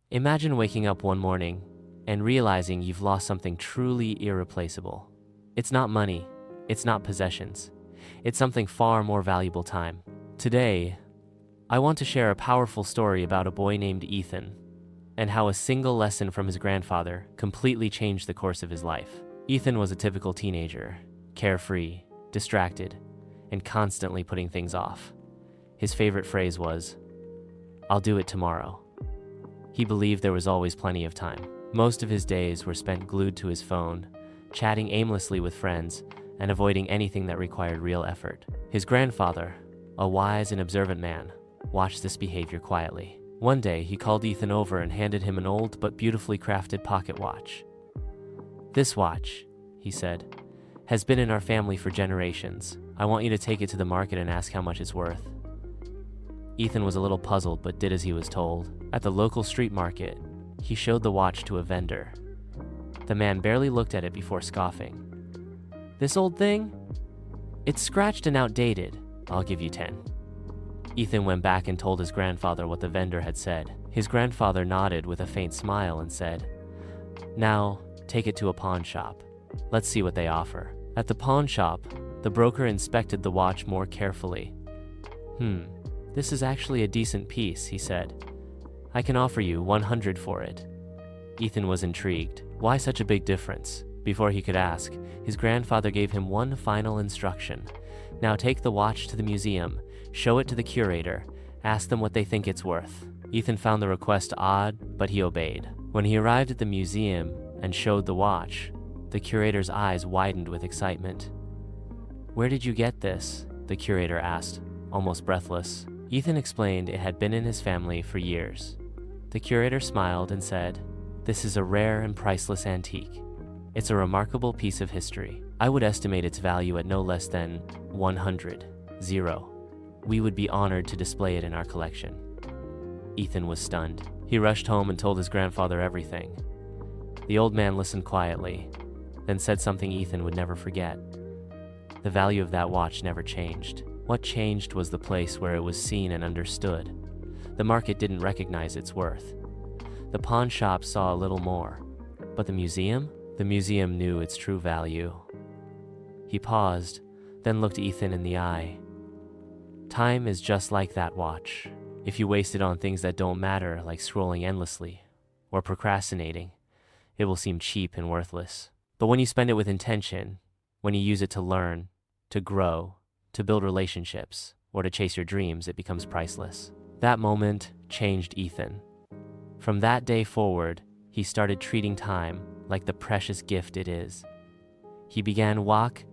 Imagine waking up one morning and realizing you've lost something truly irreplaceable. It's not money, it's not possessions, it's something far more valuable: time. Today, I want to share a powerful story about a boy named Ethan and how a single lesson from his grandfather completely changed the course of his life. Ethan was a typical teenager, carefree, distracted, and constantly putting things off. His favorite phrase was, "I'll do it tomorrow." He believed there was always plenty of time. Most of his days were spent glued to his phone, chatting aimlessly with friends, and avoiding anything that required real effort. His grandfather, a wise and observant man, watched this behavior quietly. One day, he called Ethan over and handed him an old but beautifully crafted pocket watch. "This watch," he said, "has been in our family for generations. I want you to take it to the market and ask how much it's worth." Ethan was a little puzzled but did as he was told. At the local street market, he showed the watch to a vendor. The man barely looked at it before scoffing. "This old thing? It's scratched and outdated. I'll give you 10. Ethan went back and told his grandfather what the vendor had said. His grandfather nodded with a faint smile and said, "Now, take it to a pawn shop. Let's see what they offer." At the pawn shop, the broker inspected the watch more carefully. This is actually a decent piece," he said. "I can offer you 100 for it." Ethan was intrigued. Why such a big difference? Before he could ask, his grandfather gave him one final instruction. "Now take the watch to the museum, show it to the curator, ask them what they think it's worth." Ethan found the request odd, but he obeyed. When he arrived at the museum and showed the watch, the curator's eyes widened with excitement. "Where did you get this?" the curator asked, almost breathless. Ethan explained it had been in his family for years. The curator smiled and said, "This is a rare and priceless antique. It's a remarkable piece of history. I would estimate its value at no less than 100. We would be honored to display it in our collection." Ethan was stunned. He rushed home and told his grandfather everything. The old man listened quietly, then said something Ethan would never forget. The value of that watch never changed. What changed was the place where it was seen and understood. The market didn't recognize its worth. The pawn shop saw a little more. But the museum? The museum knew its true value. He paused, then looked Ethan in the eye. Time is just like that watch. If you waste it on things that don't matter, like scrolling endlessly or procrastinating, it will seem cheap and worthless. But when you spend it with intention, when you use it to learn, to grow, to build relationships, or to chase your dreams, it becomes priceless. That moment changed Ethan. From that day forward, he started treating time like the precious gift it is. He began walk